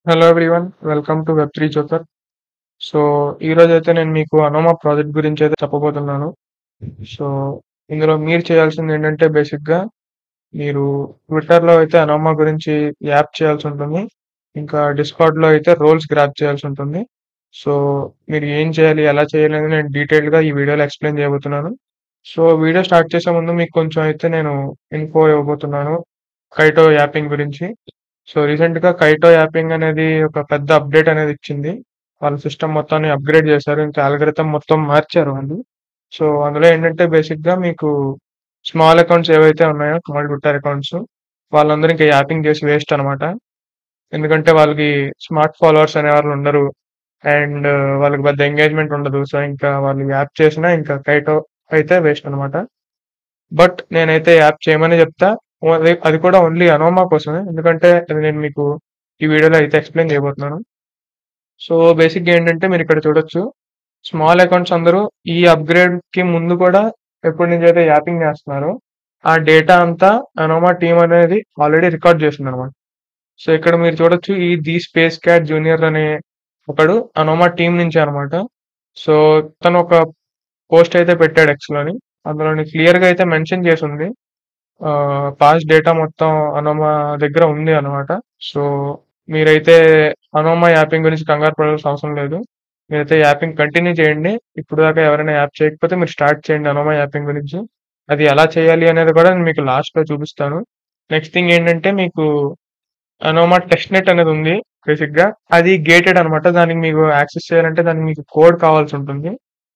Hello everyone. Welcome to వెబ్3 Joker. So, ఈరోజైతే నేను మీకు అనోమా ప్రాజెక్ట్ గురించయితే చెప్పబోతున్నాను. సో, ఇందులో మీరు చేయాల్సిందేంటంటే బేసిక్‌గా మీరు ట్విట్టర్‌లో అయితే అనోమా గురించి యాప్ చేయాల్సుంటుంది. ఇంకా డిస్కార్డ్‌లో అయితే రోల్స్ గ్రాబ్ చేయాల్సుంటుంది. సో, మీరు ఏం చేయాలి, ఎలా చేయాలి అనేది నేను డీటెయిల్డ్‌గా ఈ వీడియోలో ఎక్స్‌ప్లెయిన్ చేయబోతున్నాను. సో, వీడియో స్టార్ట్ చేసే ముందు మీకు కొంచెం అయితే నేను ఇన్ఫో ఇవ్వబోతున్నాను కైటో యాపింగ్ గురించి. సో, రీసెంట్‌గా కైటో యాపింగ్ అనేది ఒక పెద్ద అప్‌డేట్ అనేది ఇచ్చింది. వాళ్ళ సిస్టమ్ మొత్తాన్ని అప్‌గ్రేడ్ చేశారు. ఇంకా అల్గోరిథం మొత్తం మార్చారు వాళ్ళు. సో, అందులో ఏంటంటే బేసిక్‌గా మీకు స్మాల్ అకౌంట్స్ ఏవైతే ఉన్నాయో స్మాల్ ట్విట్టర్ అకౌంట్స్ వాళ్ళందరూ ఇంకా యాపింగ్ చేసి వేస్ట్ అనమాట. ఎందుకంటే వాళ్ళకి స్మార్ట్ ఫాలోవర్స్ అనేవాళ్ళు ఉండరు. అండ్ వాళ్ళకి పెద్ద ఎంగేజ్‌మెంట్ ఉండదు. సో, ఇంకా వాళ్ళు యాప్ చేసినా ఇంకా కైటో అయితే వేస్ట్ అనమాట. బట్ నేనైతే యాప్ చేయమనే చెప్తా. అది కూడా ఓన్లీ అనోమా కోసమే. ఎందుకంటే అది నేను మీకు ఈ వీడియోలో అయితే ఎక్స్‌ప్లెయిన్ చేయబోతున్నాను. సో, బేసిక్‌గా ఏంటంటే మీరిక్కడ చూడొచ్చు. స్మాల్ అకౌంట్స్ అందరూ ఈ అప్‌గ్రేడ్‌కి ముందు కూడా ఎప్పటినుంచైతే యాపింగ్ చేస్తున్నారో, ఆ డేటా అంతా అనోమా టీమ్ అనేది ఆల్రెడీ రికార్డ్ చేసిందనమాట. సో, ఇక్కడ మీరు చూడొచ్చు ది స్పేస్ క్యాట్ జూనియర్ అనే ఒకడు అనోమా టీమ్ నుంచే అనమాట. సో, తను ఒక పోస్ట్ అయితే పెట్టాడు ఎక్స్‌లోని. అందులోని క్లియర్‌గా అయితే మెన్షన్ చేసుంది. పాస్ట్ డేటా మొత్తం అనోమా దగ్గర ఉంది అన్నమాట. సో, మీరైతే అనోమా యాపింగ్ గురించి కంగారు పడాల్సిన అవసరం లేదు. మీరైతే యాపింగ్ కంటిన్యూ చేయండి. ఇప్పటిదాకా ఎవరైనా యాప్ చేయకపోతే మీరు స్టార్ట్ చేయండి అనోమా యాపింగ్ గురించి. అది ఎలా చేయాలి అనేది కూడా నేను మీకు లాస్ట్‌లో చూపిస్తాను. నెక్స్ట్ థింగ్ ఏంటంటే మీకు అనోమా టెస్ట్‌నెట్ అనేది ఉంది బేసిక్‌గా. అది గేటెడ్ అనమాట. దానికి మీకు యాక్సెస్ చేయాలంటే దానికి మీకు కోడ్ కావాల్సుంటుంది.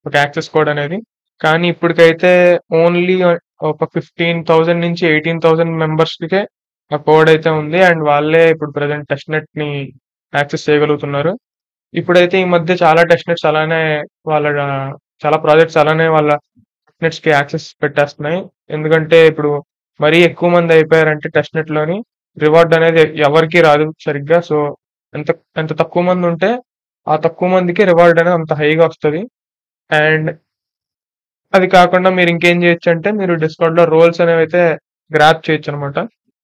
ఒక యాక్సెస్ కోడ్ అనేది. కానీ ఇప్పటికైతే ఓన్లీ ఒక 15,000 నుంచి 18,000 మెంబర్స్‌కే ఆ కోడ్ అయితే ఉంది. అండ్ వాళ్ళే ఇప్పుడు ప్రెజెంట్ టెస్ట్‌నెట్‌ని యాక్సెస్ చేయగలుగుతున్నారు. ఇప్పుడైతే ఈ మధ్య చాలా టెస్ట్‌నెట్స్ అలానే వాళ్ళ చాలా ప్రాజెక్ట్స్ అలానే వాళ్ళ టెస్ట్‌నెట్స్‌కి యాక్సెస్ పెట్టేస్తున్నాయి. ఎందుకంటే ఇప్పుడు మరీ ఎక్కువ మంది అయిపోయారంటే టెస్ట్‌నెట్‌లోని రివార్డ్ అనేది ఎవరికీ రాదు సరిగ్గా. సో, ఎంత ఎంత తక్కువ మంది ఉంటే ఆ తక్కువ మందికి రివార్డ్ అనేది అంత హైగా వస్తది. అండ్ అది కాకుండా మీరు ఇంకేం చేయొచ్చంటే మీరు డిస్కార్డ్‌లో రోల్స్ అనేవైతే గ్రాబ్ చేయొచ్చనమాట.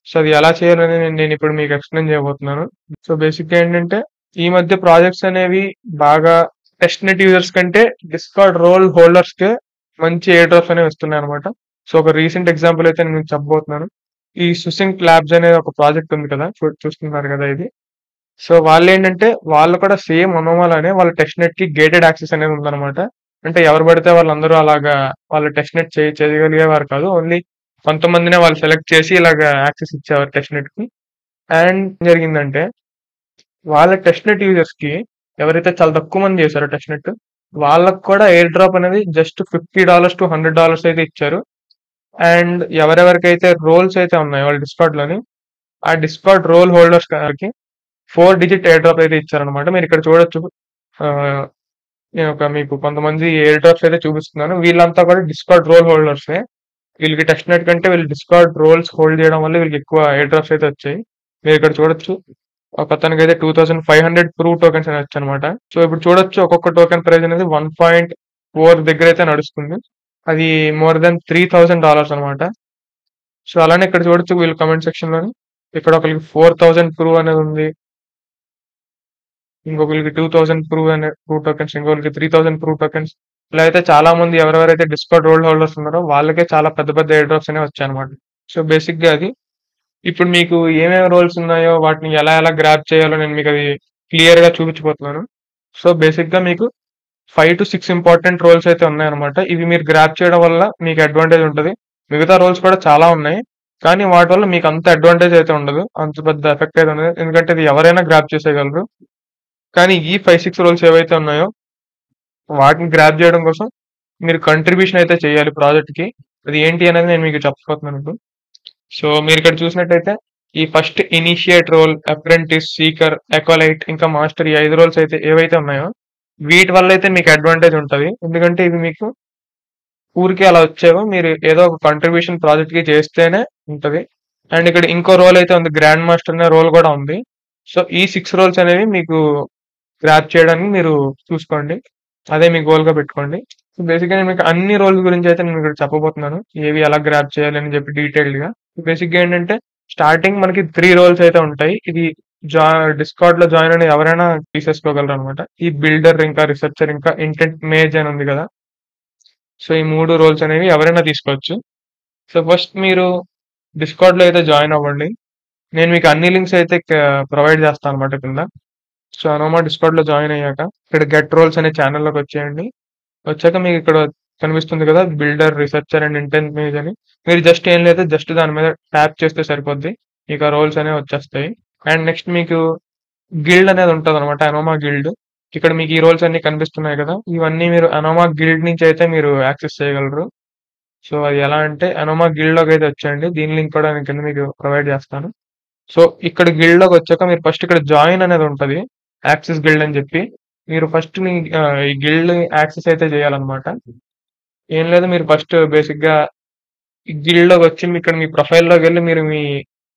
సో, అది ఎలా చేయాలని నేనిప్పుడు మీకు ఎక్స్‌ప్లెయిన్ చేయబోతున్నాను. సో, బేసిక్‌గా ఏంటంటే ఈ మధ్య ప్రాజెక్ట్స్ అనేవి బాగా టెస్ట్‌నెట్ యూజర్స్ కంటే డిస్కార్డ్ రోల్ హోల్డర్స్‌కే మంచి ఎయిర్ డ్రాప్స్ అనేవి వస్తున్నాయన్నమాట. సో, ఒక రీసెంట్ ఎగ్జాంపుల్ అయితే నేను మీకు చెప్పబోతున్నాను. ఈ సుసింక్ ల్యాబ్స్ అనే ఒక ప్రాజెక్ట్ ఉంది కదా! చూస్తున్నారు కదా ఇది. సో, వాళ్ళేంటంటే వాళ్ళు కూడా సేమ్ అనోమాలానే వాళ్ళ టెస్ట్‌నెట్‌కి గేటెడ్ యాక్సెస్ అనేది ఉందన్నమాట. అంటే ఎవరు పడితే వాళ్ళందరూ అలాగా వాళ్ళ టెస్ట్‌నెట్ చేయగలిగేవారు కాదు. ఓన్లీ కొంతమందినే వాళ్ళు సెలెక్ట్ చేసి ఇలాగా యాక్సెస్ ఇచ్చేవారు టెస్ట్‌నెట్‌కి. అండ్ ఏం జరిగిందంటే వాళ్ళ టెస్ట్‌నెట్ యూజర్స్‌కి ఎవరైతే చాలా తక్కువ మంది చేశారో టెస్ట్‌నెట్ వాళ్ళకి కూడా ఎయిర్ డ్రాప్ అనేది జస్ట్ $50-$100 అయితే ఇచ్చారు. అండ్ ఎవరెవరికైతే రోల్స్ అయితే ఉన్నాయో వాళ్ళ డిస్కార్డ్‌లోని ఆ డిస్కార్డ్ రోల్ హోల్డర్స్ గారికి 4 డిజిట్ ఎయిర్ డ్రాప్ అయితే ఇచ్చారనమాట. మీరిక్కడ చూడొచ్చు. ఆహ్, నేనొక మీకు కొంతమంది ఎయిర్ డ్రాప్స్ అయితే చూపిస్తున్నాను. వీళ్ళంతా కూడా డిస్కార్డ్ రోల్ హోల్డర్సే. వీళ్ళకి టెస్ట్‌నెట్ కంటే వీళ్ళు డిస్కార్డ్ రోల్స్ హోల్డ్ చేయడం వల్ల వీళ్ళకి ఎక్కువ ఎయిర్ డ్రాప్స్ అయితే వచ్చాయి. మీరిక్కడ చూడొచ్చు. ఒకతనికైతే 2500 ప్రూవ్ టోకెన్స్ అని వచ్చనమాట. సో, ఇప్పుడు చూడొచ్చు ఒక్కొక్క టోకెన్ ప్రైస్ అనేది 1.4 దగ్గరైతే నడుస్తుంది. అది మోర్ థాన్ $3000 అనమాట. సో, అలానే ఇక్కడ చూడొచ్చు వీళ్ళు కామెంట్ సెక్షన్‌లోని. ఇక్కడ ఒకళ్ళకి 4000 ప్రూవ్ అనేదుంది. ఇంకొకళ్ళకి 2000 ప్రూవ్ టోకెన్స్, ఇంకొకళ్ళకి 3000 ప్రూవ్ టోకెన్స్. ఇలా అయితే చాలా మంది ఎవరెవరైతే డిస్కార్డ్ రోల్ హోల్డర్స్ ఉన్నారో వాళ్ళకే చాలా పెద్ద పెద్ద ఎయిర్ డ్రాప్స్ అనేవి వచ్చాయన్నమాట. సో, బేసిక్‌గా అది. ఇప్పుడు మీకు ఏమేమి రోల్స్ ఉన్నాయో వాటిని ఎలా ఎలా గ్రాబ్ చేయాలో నేను మీకది క్లియర్‌గా చూపించబోతున్నాను. సో, బేసిక్‌గా మీకు 5-6 ఇంపార్టెంట్ రోల్స్ అయితే ఉన్నాయన్నమాట. ఇవి మీరు గ్రాబ్ చేయడం వల్ల మీకు అడ్వాంటేజ్ ఉంటది. మిగతా రోల్స్ కూడా చాలా ఉన్నాయి. కానీ వాటి వల్ల మీకు అంత అడ్వాంటేజ్ అయితే ఉండదు. అంత పెద్ద ఎఫెక్ట్ అయితే ఉండదు. ఎందుకంటే ఇది ఎవరైనా గ్రాబ్ చేసేయగలరు. కానీ ఈ 5, 6 రోల్స్ ఏవైతే ఉన్నాయో వాటిని గ్రాబ్ చేయడం కోసం మీరు కంట్రిబ్యూషన్ అయితే చేయాలి ప్రాజెక్ట్‌కి. అది ఏంటి అనేది నేను మీకు చెప్పబోతున్నాను ఇప్పుడు. సో, మీరిక్కడ చూసినట్టయితే ఈ first initiate role, apprentice, seeker, acolyte ఇంకా మాస్టర్ ఈ 5 రోల్స్ అయితే ఏవైతే ఉన్నాయో వీటి వల్లైతే మీకు అడ్వాంటేజ్ ఉంటది. ఎందుకంటే ఇవి మీకు ఊరికే అలా వచ్చేవు. మీరు ఏదో ఒక కంట్రిబ్యూషన్ ప్రాజెక్ట్‌కి చేస్తేనే ఉంటది. అండ్ ఇక్కడ ఇంకో రోల్ అయితే ఉంది. గ్రాండ్ మాస్టర్ అనే రోల్ కూడా ఉంది. సో, ఈ 6 రోల్స్ అనేవి మీకు గ్రాబ్ చేయడానికి మీరు చూసుకోండి. అదే మీ గోల్‌గా పెట్టుకోండి. సో, బేసిక్‌గా నేను మీకు అన్ని రోల్స్ గురించి అయితే నేను ఇక్కడ చెప్పబోతున్నాను. ఏవి ఎలా గ్రాబ్ చేయాలి అని చెప్పి డీటెయిల్డ్‌గా. బేసిక్‌గా ఏంటంటే స్టార్టింగ్ మనకి 3 రోల్స్ అయితే ఉంటాయి. ఇది జా డిస్కార్డ్‌లో జాయిన్ అయిన ఎవరైనా తీసేసుకోగలరనమాట. ఈ బిల్డర్, ఇంకా రిసర్చర్, ఇంకా ఇంటెంట్ మేజ్ అని ఉంది గదా! సో, ఈ 3 రోల్స్ అనేవి ఎవరైనా తీసుకోవచ్చు. సో, ఫస్ట్ మీరు డిస్కార్డ్‌లో అయితే జాయిన్ అవ్వండి. నేను మీకు అన్ని లింక్స్ అయితే ప్రొవైడ్ చేస్తాననమాట కింద. సో, అనోమా డిస్కార్డ్‌లో జాయిన్ అయ్యాక ఇక్కడ గెట్ రోల్స్ అనే ఛానెల్‌లోకి వచ్చేయండి. వచ్చాక మీకు ఇక్కడ కనిపిస్తుంది కదా! బిల్డర్, రిసర్చర్ అండ్ ఇంటెంట్ మేజ్ అని. మీరు జస్ట్ ఏం లేదు, జస్ట్ దాని మీద ట్యాప్ చేస్తే సరిపోద్ది. మీకు ఆ రోల్స్ అనేవి వచ్చేస్తాయి. అండ్ నెక్స్ట్ మీకు గిల్డ్ అనేది ఉంటదనమాట. అనోమా గిల్డ్. ఇక్కడ మీకు ఈ రోల్స్ అన్నీ కనిపిస్తున్నాయి కదా! ఇవన్నీ మీరు అనోమా గిల్డ్ నుంచి అయితే మీరు యాక్సెస్ చేయగలరు. సో, అది ఎలా అంటే అనోమా గిల్డ్‌లోకి అయితే వచ్చేయండి. దీని లింక్ కూడా నేను కింద మీకు ప్రొవైడ్ చేస్తాను. సో, ఇక్కడ గిల్డ్‌లోకి వచ్చాక మీరు ఫస్ట్ ఇక్కడ జాయిన్ అనేది ఉంటది. యాక్సెస్ గిల్డ్ అని చెప్పి. మీరు ఫస్ట్ మీ ఈ గిల్డ్ యాక్సెస్ అయితే చేయాలన్నమాట. ఏం లేదు, మీరు ఫస్ట్ బేసిక్‌గా ఈ గిల్డ్‌లోకి వచ్చి ఇక్కడ మీ ప్రొఫైల్‌లోకెళ్ళి మీరు మీ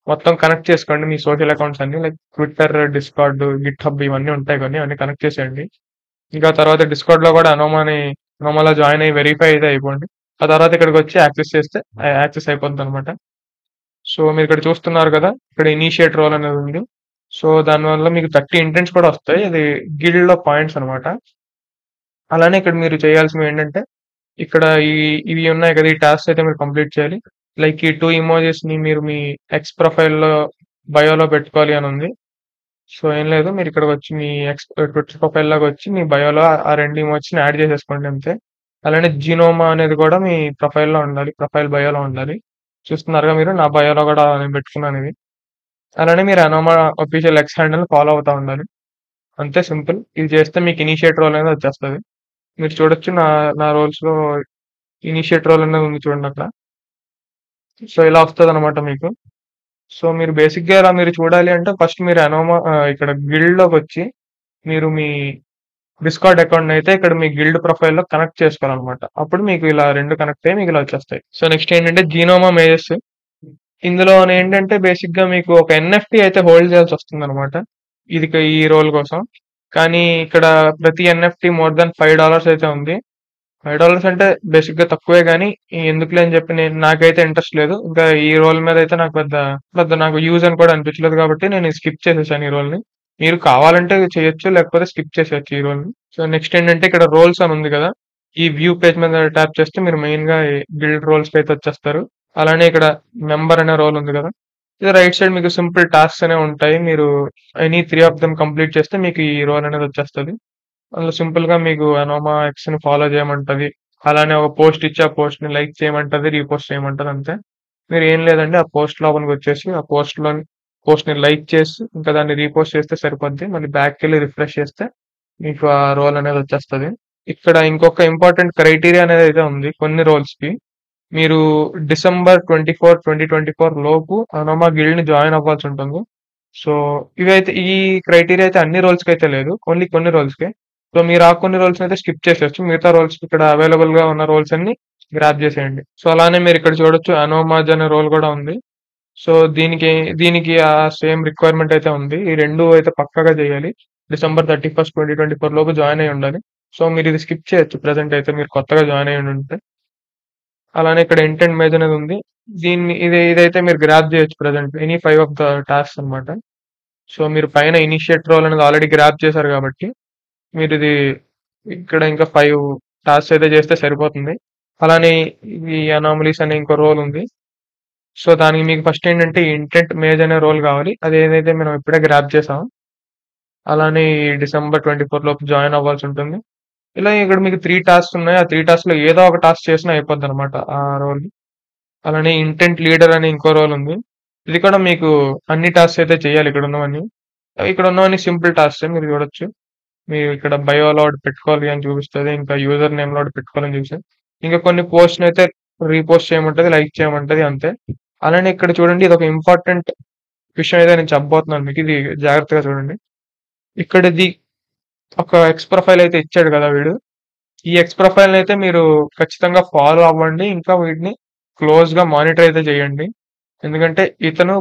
మొత్తం కనెక్ట్ చేసుకోండి. మీ సోషల్ అకౌంట్స్ అన్నీ లైక్ ట్విట్టర్, డిస్కార్డ్, గిట్‌హబ్ ఇవన్నీ ఉంటాయి కొన్ని. అన్నీ కనెక్ట్ చేసేయండి. ఇంకా తర్వాత డిస్కార్డ్‌లో కూడా అనోమాలో జాయిన్ అయ్యి వెరిఫై అయితే అయిపోండి. ఆ తర్వాత ఇక్కడికొచ్చి యాక్సెస్ చేస్తే యాక్సెస్ అయిపోద్దనమాట. సో, మీరిక్కడ చూస్తున్నారు కదా! ఇక్కడ ఇనిషియేట్ రోల్ అనేది ఉంది. సో, దానివల్ల మీకు 30 ఇంటెంట్స్ కూడా వస్తాయి. అది గిల్డ్‌లో పాయింట్స్ అనమాట. అలానే ఇక్కడ మీరు చేయాల్సినవేంటంటే, ఇక్కడ ఈ ఇవి ఉన్నాయి కదా! ఈ టాస్క్స్ అయితే మీరు కంప్లీట్ చేయాలి. లైక్ ఈ 2 ఎమోజిస్‌ని మీరు మీ ఎక్స్ ప్రొఫైల్‌లో బయోలో పెట్టుకోవాలి అనుంది. సో, ఏం లేదు, మీరిక్కడికొచ్చి మీ ట్విట్టర్ ప్రొఫైల్‌లోకొచ్చి మీ బయోలో ఆ 2 ఎమోజిస్‌ని యాడ్ చేసేసుకోండి అంతే. అలానే జినోమా అనేది కూడా మీ ప్రొఫైల్‌లో ఉండాలి. ప్రొఫైల్ బయోలో ఉండాలి. చూస్తున్నారుగా మీరు, నా బయోలో కూడా నేను పెట్టుకున్నానిది. అలానే మీరు అనోమా అఫీషియల్ ఎక్స్ హ్యాండిల్‌ని ఫాలో అవుతా ఉండాలి. అంతే సింపుల్. ఇది చేస్తే మీకు ఇనిషియేట్ రోల్ అనేది వచ్చేస్తది. మీరు చూడొచ్చు నా రోల్స్‌లో ఇనిషియేట్ రోల్ అనేది ఉంది చూడండి అక్కడ. సో, ఇలా వస్తదనమాట మీకు. సో, మీరు బేసిక్‌గా ఇలా మీరు చూడాలి అంటే ఫస్ట్ మీరు ఇక్కడ గిల్డ్‌లోకొచ్చి మీరు మీ డిస్కార్డ్ అకౌంట్‌నయితే ఇక్కడ మీ గిల్డ్ ప్రొఫైల్‌లో కనెక్ట్ చేసుకోవాలనమాట. అప్పుడు మీకు ఇలా 2 కనెక్ట్ అయ్యి మీకు ఇలా వచ్చేస్తాయి. సో, నెక్స్ట్ ఏంటంటే జీనోమా మేజెస్. ఇందులోనేంటంటే బేసిక్‌గా మీకు ఒక ఎన్ఎఫ్‌టి అయితే హోల్డ్ చేయాల్సొస్తుందనమాట. ఈ రోల్ కోసం. కానీ ఇక్కడ ప్రతి ఎన్ఎఫ్‌టి మోర్ థాన్ $5 అయితే ఉంది. $5 అంటే బేసిక్‌గా తక్కువే గానీ, ఎందుకులే అని చెప్పి నాకైతే ఇంట్రెస్ట్ లేదు. ఇంకా ఈ రోల్ మీదయితే నాకు పెద్ద పెద్ద నాకు యూజ్ అని కూడా అనిపించలేదు కాబట్టి నేను స్కిప్ చేసేసాను ఈ రోల్‌ని. మీరు కావాలంటే చేయొచ్చు. లేకపోతే స్కిప్ చేసేయొచ్చు ఈ రోల్‌ని. సో, నెక్స్ట్ ఏంటంటే ఇక్కడ రోల్స్ అని ఉంది కదా! ఈ వ్యూ పేజ్ మీద ట్యాప్ చేస్తే మీరు మెయిన్‌గా గిల్డ్ రోల్స్‌కైతే వచ్చేస్తారు. అలానే ఇక్కడ మెంబర్ అనే రోల్ ఉంది కదా! ఇది రైట్ సైడ్ మీకు సింపుల్ టాస్క్స్ అనేవి ఉంటాయి. మీరు ఎనీ 3 ఆఫ్ దెమ్ కంప్లీట్ చేస్తే మీకు ఈ రోల్ అనేది వచ్చేస్తది. అందులో సింపుల్‌గా మీకు అనోమా ఎక్స్‌ని ఫాలో చేయమంటది. అలానే ఒక పోస్ట్ ఇచ్చి ఆ పోస్ట్‌ని లైక్ చేయమంటది. రీపోస్ట్ చేయమంటది అంతే. మీరు ఏం లేదండి, ఆ పోస్ట్ లోపలికొచ్చేసి ఆ పోస్ట్‌ని లైక్ చేసి ఇంకా దాన్ని రీపోస్ట్ చేస్తే సరిపోద్ది. మళ్ళీ బ్యాక్‌కెళ్ళి రిఫ్రెష్ చేస్తే మీకు ఆ రోల్ అనేది వచ్చేస్తది. ఇక్కడ ఇంకొక ఇంపార్టెంట్ క్రైటీరియా అనేదైతే ఉంది కొన్ని రోల్స్‌కి. మీరు డిసెంబర్ 24, 2024 లోపు అనోమా గిల్డ్‌ని జాయిన్ అవ్వాల్సుంటుంది. సో, ఈ క్రైటీరియా అయితే అన్ని రోల్స్‌కైతే లేదు. ఓన్లీ కొన్ని రోల్స్‌కే. సో, మీరు ఆ కొన్ని రోల్స్‌నైతే స్కిప్ చేసేయొచ్చు. మిగతా రోల్స్ ఇక్కడ అవైలబుల్‌గా ఉన్న రోల్స్ అన్నీ గ్రాబ్ చేసేయండి. సో, అలానే మీరిక్కడ చూడొచ్చు అనోమాజ్ అనే రోల్ కూడా ఉంది. సో, దీనికి ఆ సేమ్ రిక్వైర్మెంట్ అయితే ఉంది. ఈ 2 అయితే పక్కాగా చేయాలి. డిసెంబర్ 31, 2024 లోపు జాయిన్ అయ్యి ఉండాలి. సో, మీరిది స్కిప్ చేయొచ్చు ప్రెజెంట్ అయితే మీరు కొత్తగా జాయిన్ అయ్యి ఉంటే. అలానే ఇక్కడ ఇంటెంట్ మేజ్ అనేది ఉంది. ఇదైతే మీరు గ్రాబ్ చేయొచ్చు present. Any 5 of the tasks అన్నమాట. సో, మీరు పైన ఇనిషియేట్ రోల్ అనేది ఆల్రెడీ గ్రాబ్ చేశారు కాబట్టి, మీరిది ఇక్కడ ఇంకా 5 టాస్క్స్ అయితే చేస్తే సరిపోతుంది. అలానే ఈ అనామలీస్ అనే ఇంకో రోల్ ఉంది. సో, దానికి మీకు ఫస్ట్ ఏంటంటే ఇంటెంట్ మేజ్ అనే రోల్ కావాలి. అదేదైతే మనం ఇప్పుడే గ్రాబ్ చేసామో, అలానే ఈ డిసెంబర్ 24 లోపు జాయిన్ అవ్వాల్సుంటుంది. ఇలా ఇక్కడ మీకు 3 టాస్క్స్ ఉన్నాయి. ఆ 3 టాస్క్‌లో ఏదో ఒక టాస్క్ చేసినా అయిపోద్దనమాట ఆ రోల్. అలానే ఇంటెంట్ లీడర్ అని ఇంకో రోల్ ఉంది. ఇది కూడా మీకు అన్ని టాస్క్స్ అయితే చేయాలి ఇక్కడున్నవన్నీ. ఇక్కడున్నవన్నీ సింపుల్ టాస్క్సే మీరు చూడొచ్చు. మీరు ఇక్కడ బయోలో ఒకటి పెట్టుకోవాలి అని చూపిస్తది. ఇంకా యూజర్ నేమ్‌లో ఒకటి పెట్టుకోవాలని చూపిస్తది. ఇంకా కొన్ని పోస్ట్‌నయితే రీపోస్ట్ చేయమంటది, లైక్ చేయమంటది అంతే. అలానే ఇక్కడ చూడండి, ఇదొక ఇంపార్టెంట్ విషయం అయితే నేను చెప్పబోతున్నాను మీకు. ఇది జాగ్రత్తగా చూడండి. ఇక్కడిది ఒక ఎక్స్ ప్రొఫైల్ అయితే ఇచ్చాడు కదా వీడు. ఈ ఎక్స్ ప్రొఫైల్‌నయితే మీరు ఖచ్చితంగా ఫాలో అవ్వండి. ఇంకా వీటిని క్లోజ్‌గా మానిటర్ అయితే చేయండి. ఎందుకంటే ఇతను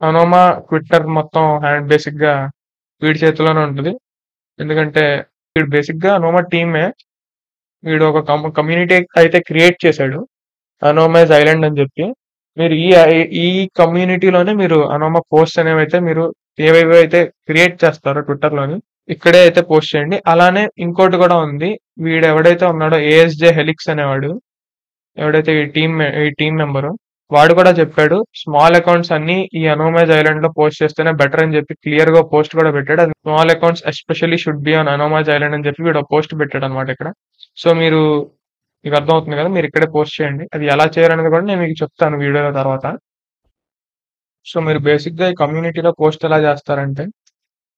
అనోమా ట్విట్టర్ మొత్తం బేసిక్‌గా వీడి చేతిలోనే ఉంటది. ఎందుకంటే వీడు బేసిక్‌గా అనోమా టీమే. వీడు ఒక కమ్యూనిటీ అయితే క్రియేట్ చేశాడు. అనోమాస్ ఐలాండ్ అని చెప్పి. మీరు ఈ కమ్యూనిటీలోనే మీరు అనోమా పోస్ట్ అనేవైతే మీరు ఏవేవైతే క్రియేట్ చేస్తారో ట్విట్టర్‌లోని ఇక్కడే అయితే పోస్ట్ చేయండి. అలానే ఇంకోటి కూడా ఉంది. వీడెవడైతే ఉన్నాడో ఏఎస్‌జే హెలిక్స్ అనేవాడు ఎవడైతే ఈ టీమ్ మెంబరు వాడు కూడా చెప్పాడు. స్మాల్ అకౌంట్స్ అన్నీ ఈ అనోమైజ్ ఐలాండ్‌లో పోస్ట్ చేస్తేనే బెటర్ అని చెప్పి క్లియర్‌గా పోస్ట్ కూడా పెట్టాడు. అది small accounts especially should be on Anoma's island అని చెప్పి వీడు పోస్ట్ పెట్టాడన్నమాట ఇక్కడ. సో మీకు అర్థమవుతుంది కదా! మీరు ఇక్కడే పోస్ట్ చేయండి. అది ఎలా చేయాలనేది కూడా నేను మీకు చెప్తాను వీడియోల తర్వాత. సో మీరు బేసిక్‌గా ఈ కమ్యూనిటీలో పోస్ట్ ఎలా చేస్తారంటే,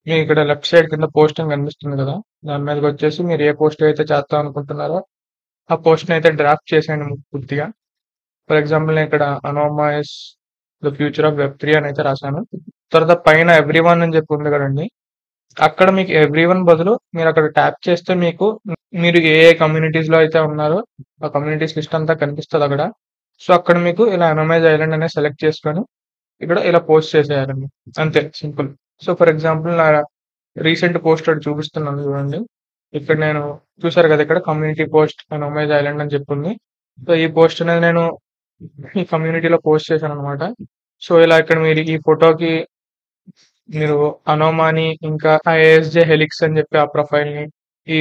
మీకు ఇక్కడ లెఫ్ట్ సైడ్ కింద పోస్ట్ అని కనిపిస్తుంది కదా! దాని మీదకొచ్చేసి మీరు ఏ పోస్ట్ అయితే చేద్దాం అనుకుంటున్నారో ఆ పోస్ట్‌ని అయితే డ్రాఫ్ట్ చేసేయండి పూర్తిగా. ఫర్ ఎగ్జాంపుల్ నేను ఇక్కడ అనోమా ఇస్ ద ఫ్యూచర్ ఆఫ్ వెబ్3 అని అయితే రాశాను. తర్వాత పైన ఎవ్రీవన్ అని చెప్పి ఉంది కదండీ! అక్కడ మీకు ఎవ్రీవన్ బదులు మీరు అక్కడ ట్యాప్ చేస్తే మీరు ఏ కమ్యూనిటీస్‌లో అయితే ఉన్నారో ఆ కమ్యూనిటీస్ లిస్ట్ అంతా కనిపిస్తది అక్కడ. సో అక్కడ మీకు ఇలా అనోమైజ్ ఐలాండ్ అనేది సెలెక్ట్ చేసుకొని ఇక్కడ ఇలా పోస్ట్ చేసేయాలండి. అంతే సింపుల్. సో ఫర్ ఎగ్జాంపుల్ నా రీసెంట్ పోస్ట్ ఒకటి చూపిస్తున్నాను చూడండి. ఇక్కడ నేను చూసారు కదా! ఇక్కడ కమ్యూనిటీ పోస్ట్ అనోమైజ్ ఐలాండ్ అని చెప్పి ఉంది. సో ఈ పోస్ట్ అనేది నేను ఈ కమ్యూనిటీలో పోస్ట్ చేశాననమాట. సో ఇలా ఇక్కడ మీరు ఈ ఫోటోకి మీరు అనోమాని ఇంకా ఆ ఏఎస్‌జే హెలిక్స్ అని చెప్పి ఆ ప్రొఫైల్‌ని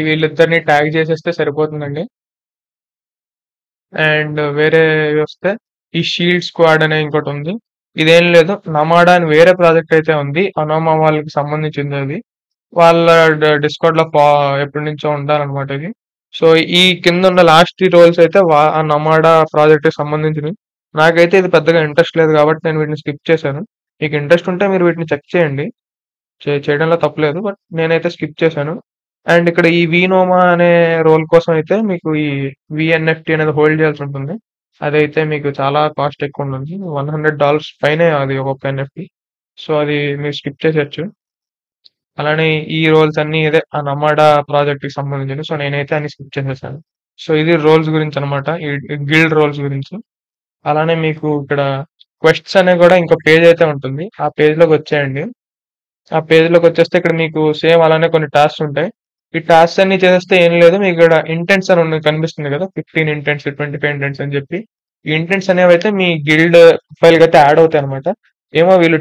వీళ్ళిద్దరిని ట్యాగ్ చేసేస్తే సరిపోతుందండి. అండ్ వేరేవి వస్తే ఈ షీల్డ్ స్క్వాడ్ అనే ఇంకోటుంది. ఇదేం లేదు నమాడా అని వేరే ప్రాజెక్ట్ అయితే ఉంది. అనోమా వాళ్ళకి సంబంధించింది అది. వాళ్ళ డిస్కార్డ్‌లో ఎప్పటినుంచో ఉండాలనమాట ఇది. సో ఈ కిందున్న లాస్ట్ రోల్స్ అయితే ఆ నమాడా ప్రాజెక్ట్‌కి సంబంధించినవి. నాకైతే ఇది పెద్దగా ఇంట్రెస్ట్ లేదు కాబట్టి నేను వీటిని స్కిప్ చేశాను. మీకు ఇంట్రెస్ట్ ఉంటే మీరు వీటిని చెక్ చేయండి. చేయడంలో తప్పులేదు. బట్ నేనైతే స్కిప్ చేశాను. అండ్ ఇక్కడ ఈ వీనోమా అనే రోల్ కోసం అయితే మీకు ఈ వీఎన్ఎఫ్‌టీ అనేది హోల్డ్ చేయాల్సి ఉంటుంది. అదైతే మీకు చాలా కాస్ట్ ఎక్కువ ఉంటుంది. $100 పైనే అది ఒక్కొక్క ఎన్ఎఫ్‌టీ. సో అది మీరు స్కిప్ చేసేయొచ్చు. అలానే ఈ రోల్స్ అన్నీ ఇదే ఆ నమాడా ప్రాజెక్ట్‌కి సంబంధించినవి. సో నేనైతే అన్ని స్కిప్ చేసేసాను. సో ఇది రోల్స్ గురించనమాట. ఈ గిల్డ్ రోల్స్ గురించి. అలానే మీకు ఇక్కడ క్వెస్ట్స్ అనేవి కూడా ఇంకో పేజ్ అయితే ఉంటుంది. ఆ పేజ్‌లోకొచ్చేయండి. ఆ పేజ్‌లోకొచ్చేస్తే ఇక్కడ మీకు సేమ్ అలానే కొన్ని టాస్క్స్ ఉంటాయి. ఈ టాస్క్స్ అన్నీ చేసేస్తే ఏం లేదు. మీకు ఇక్కడ ఇంటెంట్స్ అని కనిపిస్తుంది కదా! 15 ఇంటెంట్స్, 25 ఇంటెంట్స్ అని చెప్పి. ఈ ఇంటెంట్స్ అనేవైతే మీ గిల్డ్ ప్రొఫైల్‌కి అయితే యాడ్ అవుతాయన్నమాట. ఏమో వీళ్ళు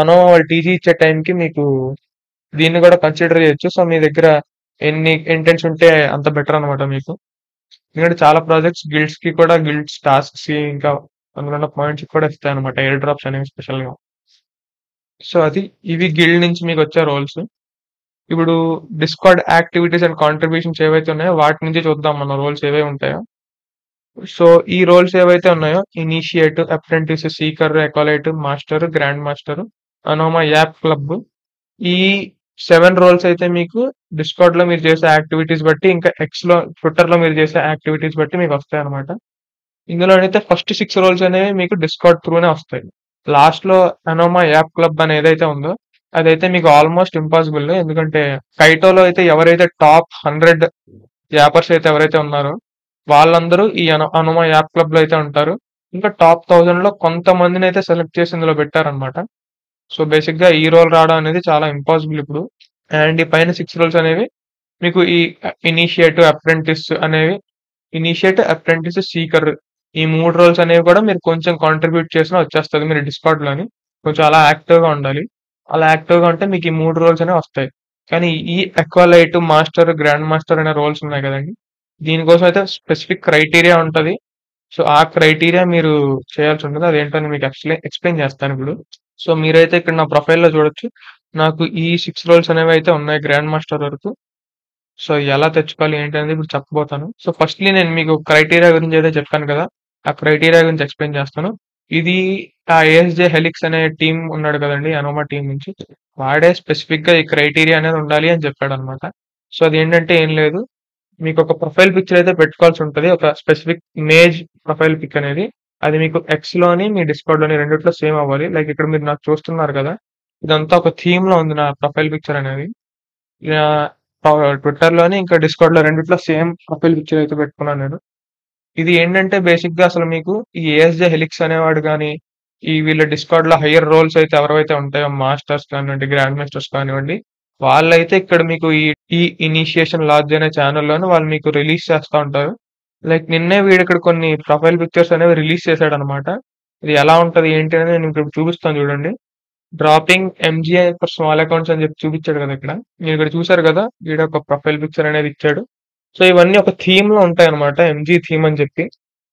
అనోమా వాళ్ళు టీజీ ఇచ్చే టైంకి మీకు దీన్ని కూడా కన్సిడర్ చేయొచ్చు. సో మీ దగ్గర ఎన్ని ఇంటెంట్స్ ఉంటే అంత బెటర్ అనమాట మీకు. ఎందుకంటే చాలా ప్రాజెక్ట్స్ గిల్డ్స్‌కి కూడా గిల్డ్స్ టాస్క్స్‌కి ఇంకా అందులో ఉన్న పాయింట్స్‌కి కూడా ఇస్తాయన్నమాట. ఎయిర్ డ్రాప్స్ అనేవి స్పెషల్‌గా. సో ఇవి గిల్డ్ నుంచి మీకొచ్చే రోల్స్. ఇప్పుడు డిస్కార్డ్ యాక్టివిటీస్ అండ్ కాంట్రిబ్యూషన్స్ ఏవైతే ఉన్నాయో వాటి నుంచి చూద్దాం మన రోల్స్ ఏవేవి ఉంటాయో. సో ఈ రోల్స్ ఏవైతే ఉన్నాయో initiate, apprentice, seeker, acolyte, master, grand master, Anoma app club ఈ 7 రోల్స్ అయితే మీకు డిస్కార్డ్‌లో మీరు చేసే యాక్టివిటీస్ బట్టి ఇంకా ట్విట్టర్‌లో మీరు చేసే యాక్టివిటీస్ బట్టి మీకు వస్తాయన్నమాట. ఇందులో అయితే ఫస్ట్ 6 రోల్స్ అనేవి మీకు డిస్కార్డ్ త్రూనే వస్తాయి. లాస్ట్‌లో అనోమా యాప్ క్లబ్ అని ఏదైతే ఉందో అదైతే మీకు ఆల్మోస్ట్ ఇంపాసిబుల్. ఎందుకంటే కైటోలో అయితే ఎవరైతే టాప్ 100 యాపర్స్ అయితే ఎవరైతే ఉన్నారో వాళ్ళందరూ ఈ అనోమా యాప్ క్లబ్‌లో అయితే ఉంటారు. ఇంకా టాప్ 1000లో కొంతమందినైతే సెలెక్ట్ చేసి ఇందులో పెట్టారన్నమాట. సో బేసిక్‌గా ఈ రోల్ రావడం అనేది చాలా ఇంపాసిబుల్ ఇప్పుడు. అండ్ ఈ పైన 6 రోల్స్ అనేవి మీకు ఈ ఇనిషియేట్, అప్రెంటిస్, సీకర్ ఈ 3 రోల్స్ అనేవి కూడా మీరు కొంచెం కాంట్రిబ్యూట్ చేసినా వచ్చేస్తది మీరు డిస్కార్డ్‌లోని. కొంచెం అలా యాక్టివ్‌గా ఉండాలి. అలా యాక్టివ్‌గా ఉంటే మీకు ఈ 3 రోల్స్ అనేవి వస్తాయి. కానీ ఈ ఎక్వాలైట్, మాస్టర్, గ్రాండ్ మాస్టర్ అనే రోల్స్ ఉన్నాయి కదండీ! దీనికోసం అయితే స్పెసిఫిక్ క్రైటీరియా ఉంటది. సో ఆ క్రైటీరియా మీరు చేయాల్సి ఉంటుంది. అదేంటో నేను మీకు ఎక్స్‌ప్లెయిన్ చేస్తాను ఇప్పుడు. సో మీరైతే ఇక్కడ నా ప్రొఫైల్‌లో చూడొచ్చు. నాకు ఈ 6 రోల్స్ అనేవి అయితే ఉన్నాయి గ్రాండ్ మాస్టర్ వరకు. సో ఎలా తెచ్చుకోవాలి ఏంటి అనేది ఇప్పుడు చెప్పబోతాను. సో ఫస్ట్‌లీ నేను మీకు క్రైటీరియా గురించి అయితే చెప్పాను కదా! ఆ క్రైటీరియా గురించి ఎక్స్‌ప్లెయిన్ చేస్తాను. ఇది ఆ ఏఎస్‌జే హెలిక్స్ అనే టీమ్ ఉన్నాడు కదండీ! అనోమా టీమ్ నుంచి. వాడే స్పెసిఫిక్‌గా ఈ క్రైటీరియా అనేది ఉండాలి అని చెప్పాడన్నమాట. సో అదేంటంటే ఏం లేదు. మీకొక ప్రొఫైల్ పిక్చర్ అయితే పెట్టుకోవాల్సి ఉంటది. ఒక స్పెసిఫిక్ ఇమేజ్ ప్రొఫైల్ పిక్ అనేది. అది మీకు ఎక్స్‌లోని, మీ డిస్కార్డ్‌లోని రెండిట్లో సేమ్ అవ్వాలి. లైక్ ఇక్కడ మీరు నాకు చూస్తున్నారు కదా! ఇదంతా ఒక థీమ్‌లో ఉంది నా ప్రొఫైల్ పిక్చర్ అనేది. ట్విట్టర్‌లోని ఇంకా డిస్కార్డ్‌లో రెండిట్లో సేమ్ ప్రొఫైల్ పిక్చర్ అయితే పెట్టుకున్నాను నేను. ఇది ఏంటంటే బేసిక్‌గా అసలు మీకు ఈ ఏఎస్‌జే హెలిక్స్ అనేవాడు గాని, వీళ్ళ డిస్కార్డ్‌లో హైయర్ రోల్స్ అయితే ఎవరైతే ఉంటాయో మాస్టర్స్ కానివ్వండి, గ్రాండ్ మాస్టర్స్ కానివ్వండి, వాళ్ళైతే ఇక్కడ మీకు ఈ ఇనిషియేషన్ లాడ్జ్ అనే ఛానెల్‌లోని వాళ్ళు మీకు రిలీజ్ చేస్తా ఉంటారు. లైక్ నిన్నే వీడిక్కడ కొన్ని ప్రొఫైల్ పిక్చర్స్ అనేవి రిలీజ్ చేశాడనమాట. ఇది ఎలా ఉంటది ఏంటి అనేది నేను ఇప్పుడు చూపిస్తాను చూడండి. డ్రాపింగ్ ఎంజీఐ ఫర్ స్మాల్ అకౌంట్స్ అని చెప్పి చూపించాడు కదా ఇక్కడ. మీరు ఇక్కడ చూసారు కదా, ఈడ ఒక ప్రొఫైల్ పిక్చర్ అనేది ఇచ్చాడు. సో ఇవన్నీ ఒక థీమ్ లో ఉంటాయి అనమాట, ఎంజీ థీమ్ అని చెప్పి.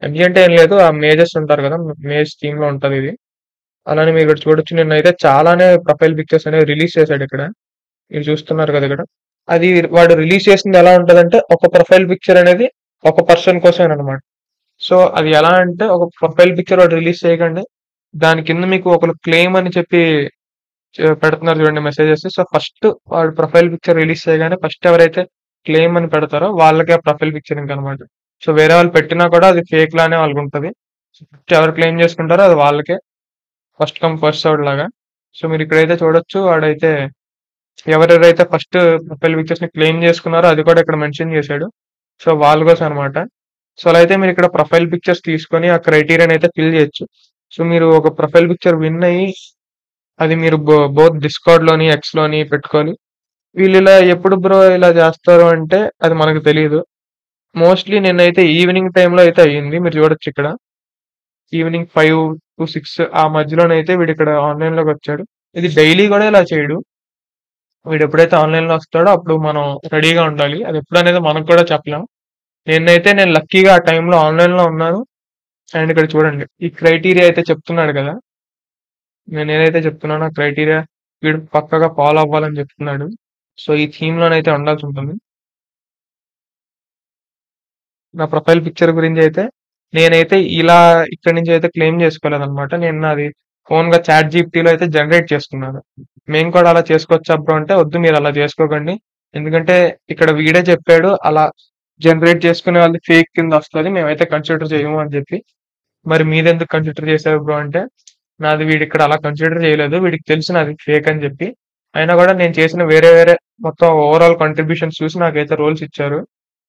ఎంజీ అంటే ఏం లేదు, ఆ మేజెస్ ఉంటారు కదా, మేజ్ థీమ్ లో ఉంటది ఇది. అలానే మీరు ఇక్కడ చూడొచ్చు, నిన్నైతే చాలానే ప్రొఫైల్ పిక్చర్స్ అనేవి రిలీజ్ చేశాడు ఇక్కడ. మీరు చూస్తున్నారు కదా ఇక్కడ. అది వాడు రిలీజ్ చేసింది ఎలా ఉంటదంటే, ఒక ప్రొఫైల్ పిక్చర్ అనేది ఒక పర్సన్ కోసమే అనమాట. సో అది ఎలా అంటే, ఒక ప్రొఫైల్ పిక్చర్ వాడు రిలీజ్ చేయకండి, దాని కింద మీకు ఒకరు క్లెయిమ్ అని చెప్పి పెడుతున్నారు చూడండి మెసేజెస్. సో ఫస్ట్ వాడు ప్రొఫైల్ పిక్చర్ రిలీజ్ చేయగానే ఫస్ట్ ఎవరైతే క్లెయిమ్ అని పెడతారో వాళ్ళకి ఆ ప్రొఫైల్ పిక్చర్ ఇంకనమాట. సో వేరే వాళ్ళు పెట్టినా కూడా అది ఫేక్ లానే వాళ్ళకి ఉంటది. ఫస్ట్ ఎవరు క్లెయిమ్ చేసుకుంటారో అది వాళ్ళకే, ఫస్ట్ కమ్ ఫస్ట్ సర్వ్డ్ లాగా. సో మీరు ఇక్కడైతే చూడొచ్చు, వాడైతే ఎవరెవరైతే ఫస్ట్ ప్రొఫైల్ పిక్చర్స్ ని క్లెయిమ్ చేసుకున్నారో అది కూడా ఇక్కడ మెన్షన్ చేశాడు. సో వాళ్ళ కోసం అనమాట. సో అలా అయితే మీరు ఇక్కడ ప్రొఫైల్ పిక్చర్స్ తీసుకొని ఆ క్రైటీరియాని అయితే ఫిల్ చేయొచ్చు. సో మీరు ఒక ప్రొఫైల్ పిక్చర్ విన్ అయ్యి అది మీరు బోత్ డిస్కార్డ్ లోని ఎక్స్ లోని పెట్టుకోవాలి. వీళ్ళు ఇలా ఎప్పుడు బ్రో ఇలా చేస్తారు అంటే అది మనకు తెలియదు. మోస్ట్లీ నిన్నైతే ఈవినింగ్ టైంలో అయితే అయ్యింది. మీరు చూడొచ్చు ఇక్కడ ఈవినింగ్ 5 to 6 ఆ మధ్యలోనైతే వీడు ఇక్కడ ఆన్లైన్ లోకి వచ్చాడు. ఇది డైలీ కూడా ఇలా చేయడు. వీడు ఎప్పుడైతే ఆన్లైన్ లో వస్తాడో అప్పుడు మనం రెడీగా ఉండాలి. అది ఎప్పుడు అనేది మనకు కూడా చెప్పలేం. నేను లక్కీగా ఆ టైంలో ఆన్లైన్ లో ఉన్నాను. అండ్ ఇక్కడ చూడండి, ఈ క్రైటీరియా అయితే చెప్తున్నాడు కదా, నేను ఏదైతే చెప్తున్నానో ఆ క్రైటీరియా వీడు పక్కగా ఫాలో అవ్వాలని చెప్తున్నాడు. సో ఈ థీమ్ లోనైతే ఉండాల్సి ఉంటుంది. నా ప్రొఫైల్ పిక్చర్ గురించి అయితే నేనైతే ఇలా ఇక్కడి నుంచి అయితే క్లెయిమ్ చేసుకోలేదన్నమాట. నేను నాది ఓన్ గా చాట్ జీపీటీలో అయితే జనరేట్ చేసుకున్నాను. మేము కూడా అలా చేసుకోవచ్చా బ్రో అంటే, వద్దు మీరు అలా చేసుకోకండి. ఎందుకంటే ఇక్కడ వీడే చెప్పాడు అలా జనరేట్ చేసుకునే వాళ్ళది ఫేక్ కింద వస్తుంది, మేమైతే కన్సిడర్ చేయము అని చెప్పి. మరి మీరెందుకు కన్సిడర్ చేశారు బ్రో అంటే, నాది వీడు ఇక్కడ అలా కన్సిడర్ చేయలేదు, వీడికి తెలిసి నాది ఫేక్ అని చెప్పి. అయినా కూడా నేను చేసిన వేరే వేరే మొత్తం ఓవరాల్ కంట్రిబ్యూషన్స్ చూసి నాకైతే రోల్స్ ఇచ్చారు.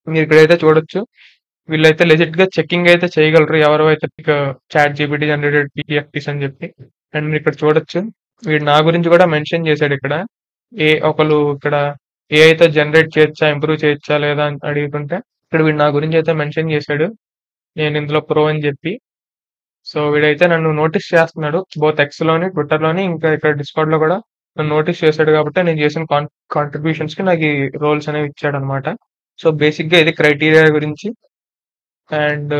మీరు ఇక్కడైతే చూడొచ్చు, వీళ్ళైతే లెజిట్ గా చెకింగ్ అయితే చేయగలరు ఎవరైతే చాట్ జీపీటీ జనరేటెడ్ పిఎఫ్టీస్ అని చెప్పి. అండ్ మీరు ఇక్కడ చూడొచ్చు, వీడు నా గురించి కూడా మెన్షన్ చేశాడు ఇక్కడ. ఒకళ్ళు ఇక్కడ ఏ అయితే జనరేట్ చేయొచ్చా, ఇంప్రూవ్ చేయొచ్చా లేదా అని అడుగుతుంటే ఇక్కడ వీడు నా గురించి అయితే మెన్షన్ చేశాడు, నేను ఇందులో ప్రో అని చెప్పి. సో వీడైతే నన్ను నోటీస్ చేస్తున్నాడు, బోత్ ఎక్స్ లోని ట్విట్టర్ లోని ఇంకా ఇక్కడ డిస్కౌంట్ లో కూడా నన్ను నోటీస్ చేశాడు. కాబట్టి నేను చేసిన కాంట్రిబ్యూషన్స్ కి నాకు ఈ రోల్స్ అనేవి ఇచ్చాడు అనమాట. సో బేసిక్ గా ఇది క్రైటీరియా గురించి. అండ్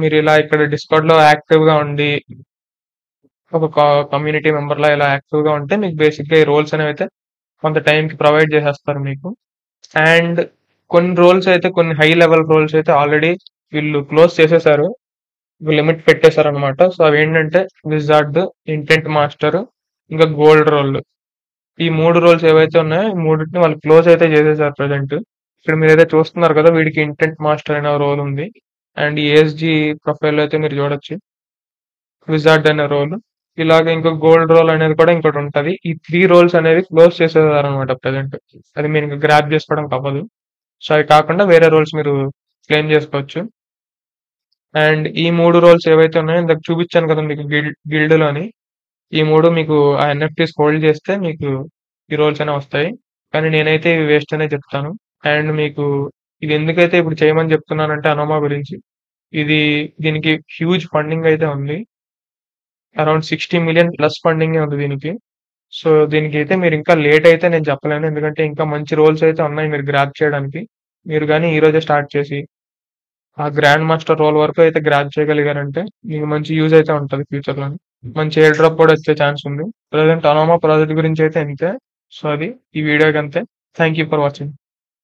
మీరు ఇలా ఇక్కడ డిస్కౌంట్ లో యాక్టివ్ గా ఉండి ఒక కమ్యూనిటీ మెంబర్ లా ఇలా యాక్టివ్ గా ఉంటే మీకు బేసిక్ గా ఈ రోల్స్ అనేవి అయితే కొంత టైం కి ప్రొవైడ్ చేసేస్తారు మీకు. అండ్ కొన్ని రోల్స్ అయితే, కొన్ని హై లెవెల్ రోల్స్ అయితే ఆల్రెడీ వీళ్ళు క్లోజ్ చేసేసారు, లిమిట్ పెట్టేశారు అనమాట. సో అవి ఏంటంటే విజార్డ్, ఇంటెంట్ మాస్టర్, ఇంకా గోల్డ్ రోల్. ఈ 3 రోల్స్ ఏవైతే ఉన్నాయో ఈ మూడింటిని వాళ్ళు క్లోజ్ అయితే చేసేసారు ప్రెసెంట్. ఇక్కడ మీరు అయితే చూస్తున్నారు కదా, వీడికి ఇంటెంట్ మాస్టర్ అనే రోల్ ఉంది. అండ్ ఈఎస్జి ప్రొఫైల్ అయితే మీరు చూడొచ్చు విజార్డ్ అనే రోల్. ఇలాగ ఇంకో గోల్డ్ రోల్ అనేది కూడా ఇంకోటి ఉంటది. ఈ 3 రోల్స్ అనేవి క్లోజ్ చేసేసారు అనమాట ప్రెసెంట్. అది మీరు ఇంకా గ్రాప్ చేసుకోవడం అవ్వదు. సో అవి కాకుండా వేరే రోల్స్ మీరు క్లెయిమ్ చేసుకోవచ్చు. అండ్ ఈ 3 రోల్స్ ఏవైతే ఉన్నాయో ఇందాక చూపించాను కదా మీకు గిల్డ్ లోని, ఈ 3 మీకు ఆ ఎన్ఎఫ్టీస్ హోల్డ్ చేస్తే మీకు ఈ రోల్స్ అనేవి వస్తాయి. కానీ నేనైతే ఇవి వేస్ట్ అనే చెప్తాను. అండ్ మీకు ఇది ఎందుకైతే ఇప్పుడు చేయమని చెప్తున్నానంటే అనోమా గురించి, దీనికి హ్యూజ్ ఫండింగ్ అయితే ఉంది. అరౌండ్ 60 మిలియన్ ప్లస్ ఫండింగ్ ఉంది దీనికి. సో దీనికి అయితే మీరు ఇంకా లేట్ అయితే నేను చెప్పలేను, ఎందుకంటే ఇంకా మంచి రోల్స్ అయితే ఉన్నాయి మీరు గ్రాప్ చేయడానికి. మీరు కానీ ఈ రోజే స్టార్ట్ చేసి ఆ గ్రాండ్ మాస్టర్ రోల్ వరకు అయితే గ్రాప్ చేయగలిగారంటే మీకు మంచి యూజ్ అయితే ఉంటుంది ఫ్యూచర్ లో. మంచి ఎయిర్ డ్రాప్ కూడా వచ్చే ఛాన్స్ ఉంది. ప్రజెంట్ అనోమా ప్రాజెక్ట్ గురించి అయితే అంతే. సో అది ఈ వీడియోకి అంతే. Thank you for watching.